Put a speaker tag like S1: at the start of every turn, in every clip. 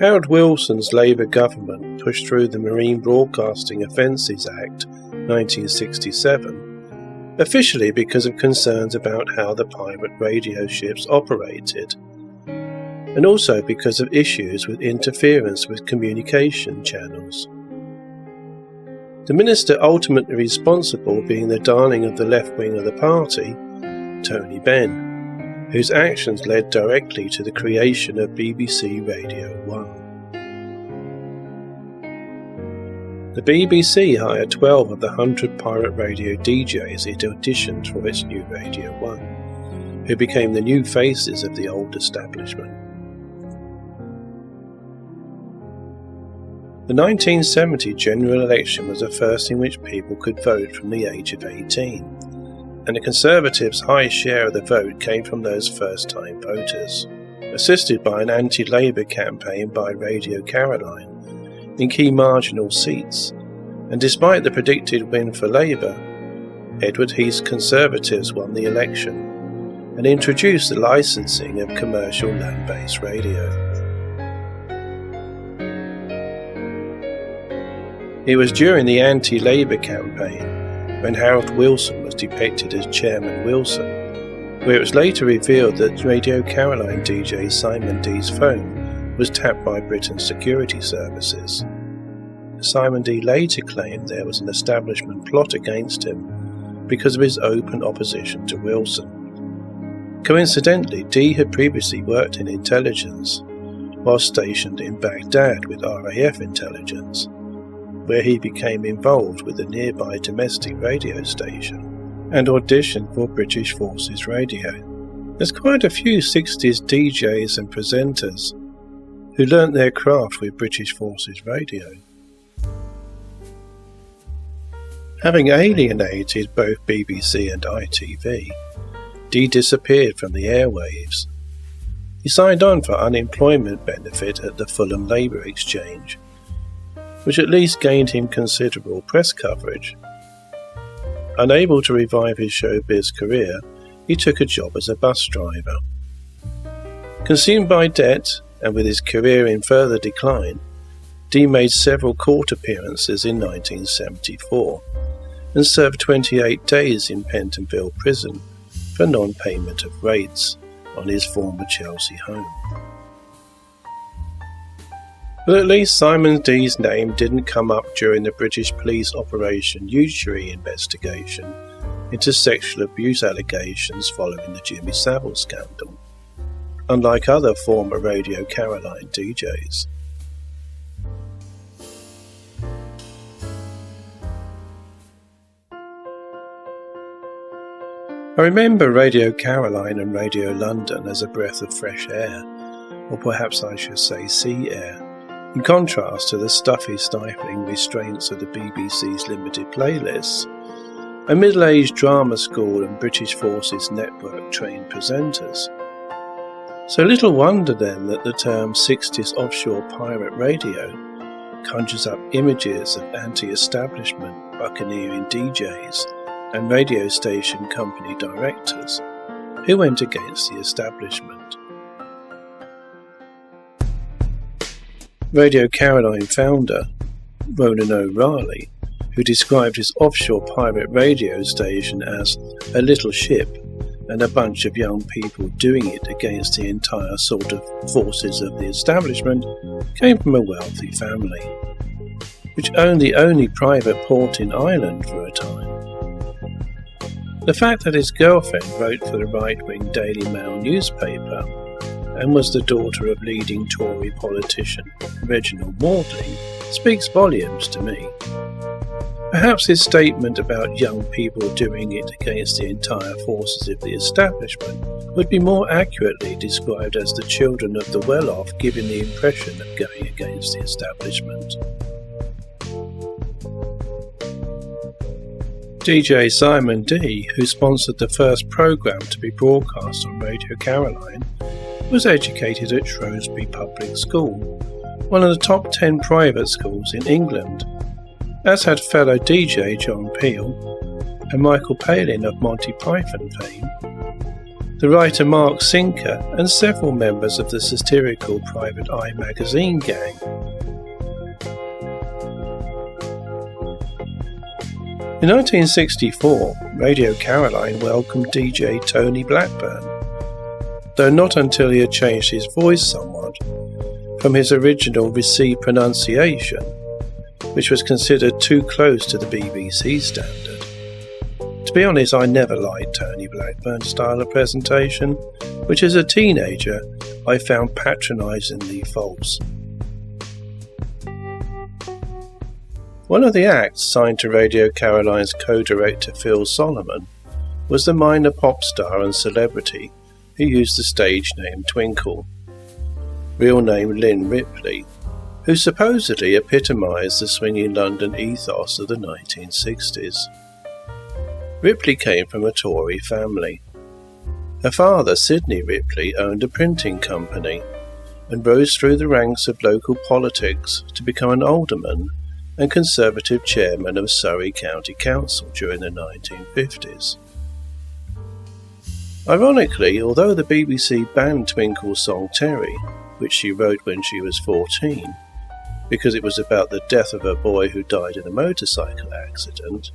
S1: Harold Wilson's Labour government pushed through the Marine Broadcasting Offences Act 1967, officially because of concerns about how the pirate radio ships operated, and also because of issues with interference with communication channels. The minister ultimately responsible being the darling of the left wing of the party, Tony Benn, whose actions led directly to the creation of BBC Radio 1. The BBC hired 12 of the 100 pirate radio DJs it auditioned for its new Radio 1, who became the new faces of the old establishment. The 1970 general election was the first in which people could vote from the age of 18, and the Conservatives' high share of the vote came from those first-time voters, assisted by an anti-Labour campaign by Radio Caroline in key marginal seats, and despite the predicted win for Labour, Edward Heath's Conservatives won the election and introduced the licensing of commercial land-based radio. It was during the anti-Labour campaign, when Harold Wilson was depicted as Chairman Wilson, where it was later revealed that Radio Caroline DJ Simon D's phone was tapped by Britain's security services. Simon D later claimed there was an establishment plot against him because of his open opposition to Wilson. Coincidentally, D had previously worked in intelligence while stationed in Baghdad with RAF intelligence, where he became involved with a nearby domestic radio station and auditioned for British Forces Radio. There's quite a few 60s DJs and presenters who learnt their craft with British Forces Radio. Having alienated both BBC and ITV, Dee disappeared from the airwaves. He signed on for unemployment benefit at the Fulham Labour Exchange, which at least gained him considerable press coverage. Unable to revive his showbiz career, he took a job as a bus driver. Consumed by debt, and with his career in further decline, Dee made several court appearances in 1974 and served 28 days in Pentonville prison for non-payment of rates on his former Chelsea home. But at least Simon D's name didn't come up during the British police Operation Usury investigation into sexual abuse allegations following the Jimmy Savile scandal, unlike other former Radio Caroline DJs. I remember Radio Caroline and Radio London as a breath of fresh air, or perhaps I should say sea air, in contrast to the stuffy, stifling restraints of the BBC's limited playlists, a middle-aged drama school and British Forces network-trained presenters. So little wonder then that the term 60s offshore pirate radio conjures up images of anti-establishment buccaneering DJs and radio station company directors who went against the establishment. Radio Caroline founder Ronan O'Reilly, who described his offshore pirate radio station as a little ship and a bunch of young people doing it against the entire sort of forces of the establishment, came from a wealthy family, which owned the only private port in Ireland for a time. The fact that his girlfriend wrote for the right-wing Daily Mail newspaper and was the daughter of leading Tory politician Reginald Maudling speaks volumes to me. Perhaps his statement about young people doing it against the entire forces of the establishment would be more accurately described as the children of the well-off giving the impression of going against the establishment. DJ Simon D, who sponsored the first programme to be broadcast on Radio Caroline, was educated at Shrewsbury Public School, one of the top 10 private schools in England, as had fellow DJ John Peel and Michael Palin of Monty Python fame. the writer Mark Sinker, and several members of the satirical Private Eye magazine gang. In 1964, Radio Caroline welcomed DJ Tony Blackburn, though not until he had changed his voice somewhat from his original Received pronunciation, which was considered too close to the BBC standard. To be honest, I never liked Tony Blackburn's style of presentation, which as a teenager I found patronisingly false. One of the acts signed to Radio Caroline's co-director Phil Solomon was the minor pop star and celebrity who used the stage name Twinkle, real name Lynn Ripley, who supposedly epitomised the swinging London ethos of the 1960s. Ripley came from a Tory family. Her father, Sidney Ripley, owned a printing company and rose through the ranks of local politics to become an alderman and Conservative chairman of Surrey County Council during the 1950s. Ironically, although the BBC banned Twinkle's song Terry, which she wrote when she was 14, because it was about the death of a boy who died in a motorcycle accident,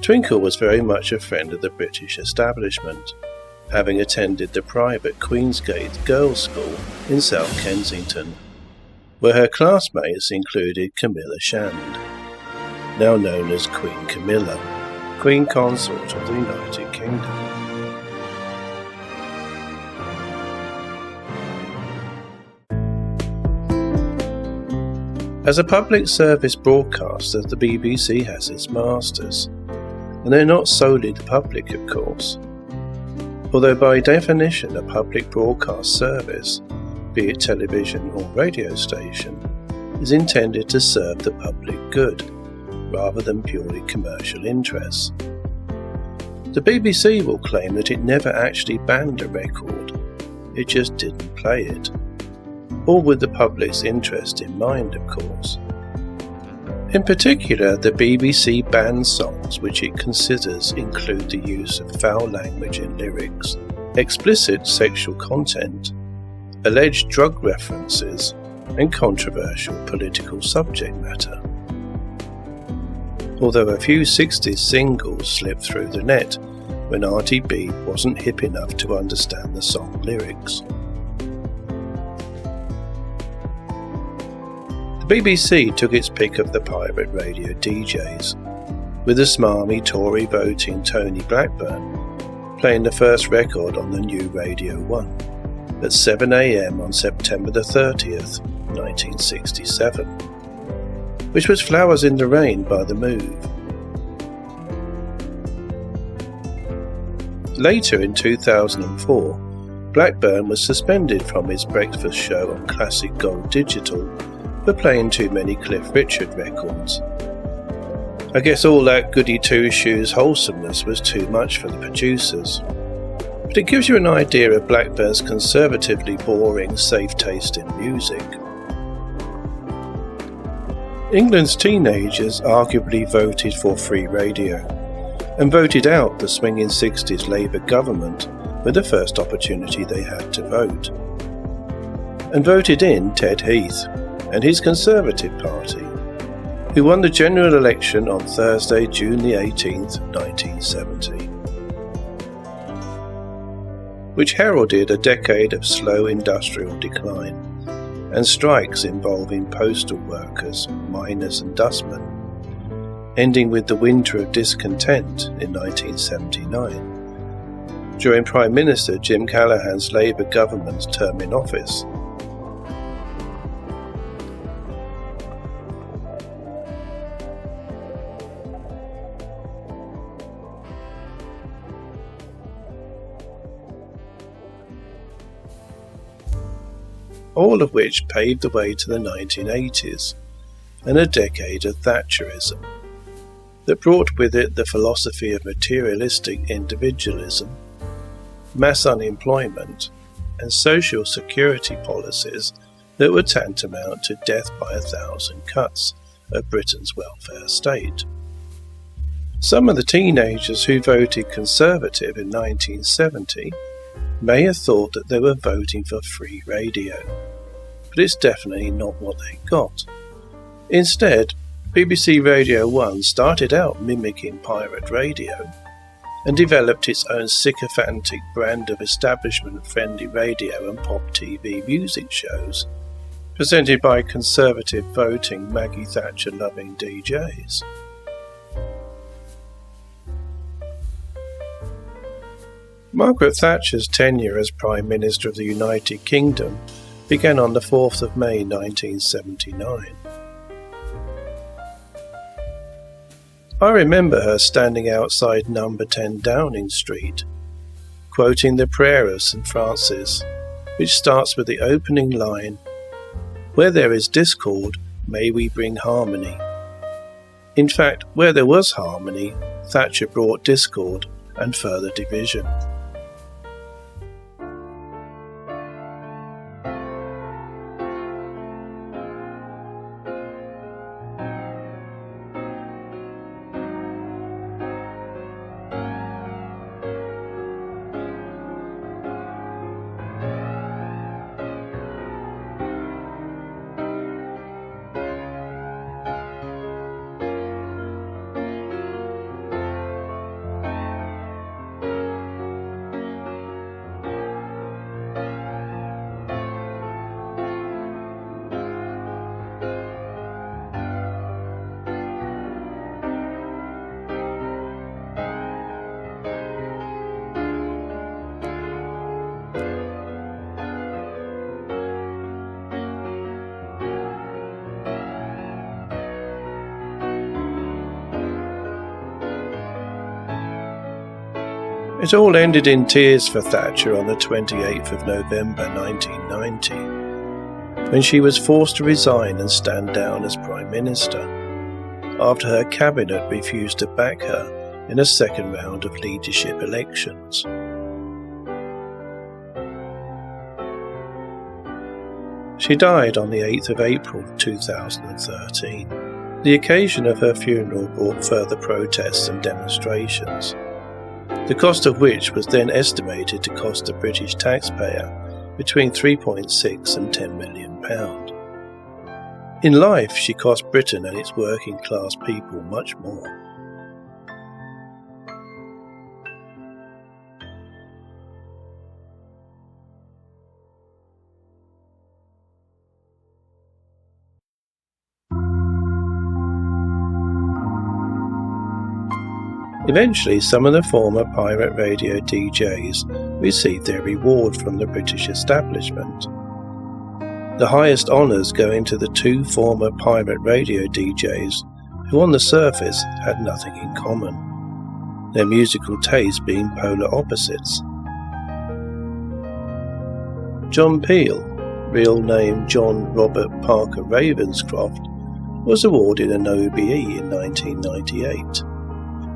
S1: Twinkle was very much a friend of the British establishment, having attended the private Queensgate Girls' School in South Kensington, where her classmates included Camilla Shand, now known as Queen Camilla, Queen Consort of the United Kingdom. As a public service broadcaster, the BBC has its masters, and they're not solely the public, of course. Although by definition a public broadcast service, be it television or radio station, is intended to serve the public good, rather than purely commercial interests. The BBC will claim that it never actually banned a record, it just didn't play it. All with the public's interest in mind, of course. In particular, the BBC bans songs which it considers include the use of foul language in lyrics, explicit sexual content, alleged drug references, and controversial political subject matter. Although a few 60s singles slipped through the net when RTB wasn't hip enough to understand the song lyrics. The BBC took its pick of the pirate radio DJs, with the smarmy Tory voting Tony Blackburn playing the first record on the new Radio 1 at 7 AM on September the 30th, 1967, which was Flowers in the Rain by The Move. Later in 2004, Blackburn was suspended from his breakfast show on Classic Gold Digital for playing too many Cliff Richard records. I guess all that goody two-shoes wholesomeness was too much for the producers. But it gives you an idea of Blackburn's conservatively boring, safe taste in music. England's teenagers arguably voted for free radio, and voted out the swinging 60s Labour government with the first opportunity they had to vote, and voted in Ted Heath and his Conservative Party, who won the general election on Thursday, June the 18th, 1970, which heralded a decade of slow industrial decline and strikes involving postal workers, miners and dustmen, ending with the Winter of Discontent in 1979, during Prime Minister Jim Callaghan's Labour government's term in office. All of which paved the way to the 1980s and a decade of Thatcherism that brought with it the philosophy of materialistic individualism, mass unemployment, and social security policies that were tantamount to death by 1,000 cuts of Britain's welfare state. Some of the teenagers who voted Conservative in 1970 may have thought that they were voting for free radio, but it's definitely not what they got. Instead, BBC Radio 1 started out mimicking pirate radio and developed its own sycophantic brand of establishment-friendly radio and pop TV music shows, presented by Conservative-voting Maggie Thatcher-loving DJs. Margaret Thatcher's tenure as Prime Minister of the United Kingdom began on the 4th of May 1979. I remember her standing outside number 10 Downing Street, quoting the prayer of St. Francis, which starts with the opening line, "Where there is discord, may we bring harmony." In fact, where there was harmony, Thatcher brought discord and further division. It all ended in tears for Thatcher on the 28th of November 1990, when she was forced to resign and stand down as Prime Minister, after her cabinet refused to back her in a second round of leadership elections. She died on the 8th of April 2013. The occasion of her funeral brought further protests and demonstrations, the cost of which was then estimated to cost the British taxpayer between £3.6 and £10 million. In life, she cost Britain and its working class people much more. Eventually, some of the former pirate radio DJs received their reward from the British establishment. The highest honours going to the two former pirate radio DJs who on the surface had nothing in common, their musical tastes being polar opposites. John Peel, real name John Robert Parker Ravenscroft, was awarded an OBE in 1998.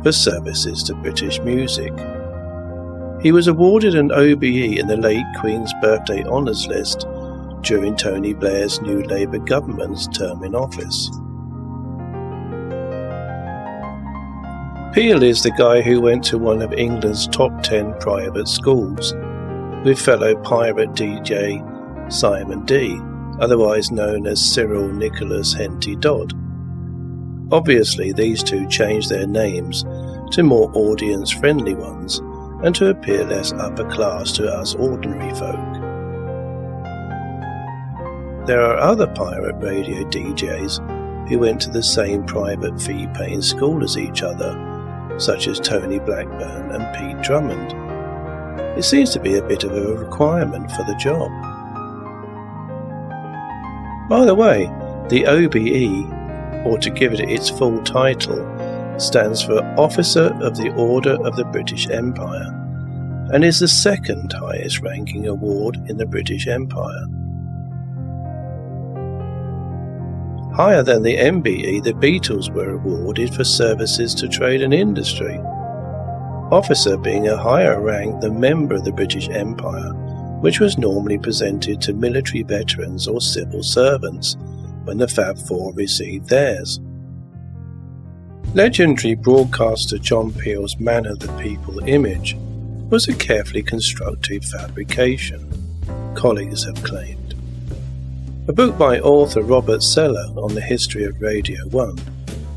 S1: For services to British music. He was awarded an OBE in the late Queen's Birthday Honours List during Tony Blair's new Labour government's term in office. Peel is the guy who went to one of England's top 10 private schools with fellow pirate DJ Simon D, otherwise known as Cyril Nicholas Henty Dodd. Obviously, these two changed their names to more audience-friendly ones and to appear less upper class to us ordinary folk. There are other pirate radio DJs who went to the same private fee-paying school as each other, such as Tony Blackburn and Pete Drummond. It seems to be a bit of a requirement for the job. By the way, the OBE, or to give it its full title, stands for Officer of the Order of the British Empire, and is the second highest ranking award in the British Empire. Higher than the MBE, the Beatles were awarded for services to trade and industry, officer being a higher rank than member of the British Empire, which was normally presented to military veterans or civil servants when the Fab Four received theirs. Legendary broadcaster John Peel's Man of the People image was a carefully constructed fabrication, colleagues have claimed. A book by author Robert Seller on the history of Radio 1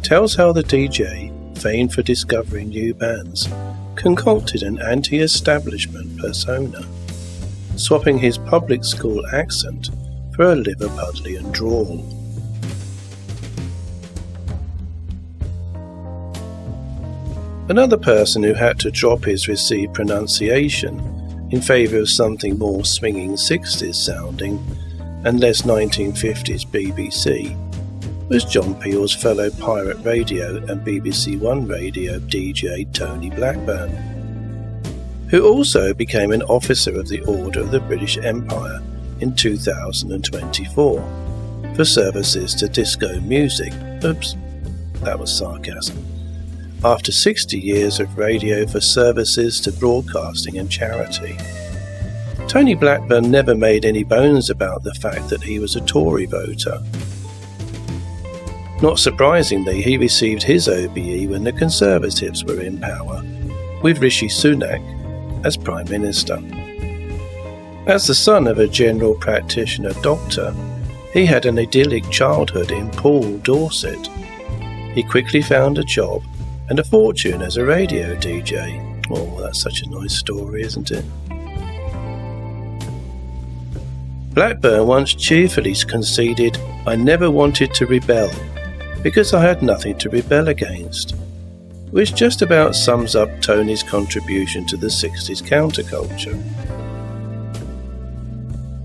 S1: tells how the DJ, famed for discovering new bands, concocted an anti-establishment persona, swapping his public school accent for a Liverpudlian drawl. Another person who had to drop his received pronunciation in favour of something more swinging 60s sounding and less 1950s BBC was John Peel's fellow Pirate Radio and BBC One Radio DJ Tony Blackburn, who also became an officer of the Order of the British Empire in 2024 for services to disco music. Oops, that was sarcasm. After 60 years of radio for services to broadcasting and charity. Tony Blackburn never made any bones about the fact that he was a Tory voter. Not surprisingly, he received his OBE when the Conservatives were in power, with Rishi Sunak as Prime Minister. As the son of a general practitioner doctor, he had an idyllic childhood in Poole, Dorset. He quickly found a job and a fortune as a radio DJ. Oh, that's such a nice story, isn't it? Blackburn once cheerfully conceded, "I never wanted to rebel, because I had nothing to rebel against," which just about sums up Tony's contribution to the 60s counterculture.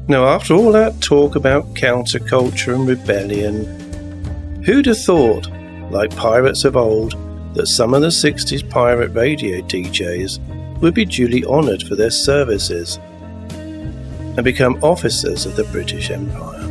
S1: Now, after all that talk about counterculture and rebellion, who'd have thought, like pirates of old, that some of the 60s pirate radio DJs would be duly honoured for their services and become officers of the British Empire?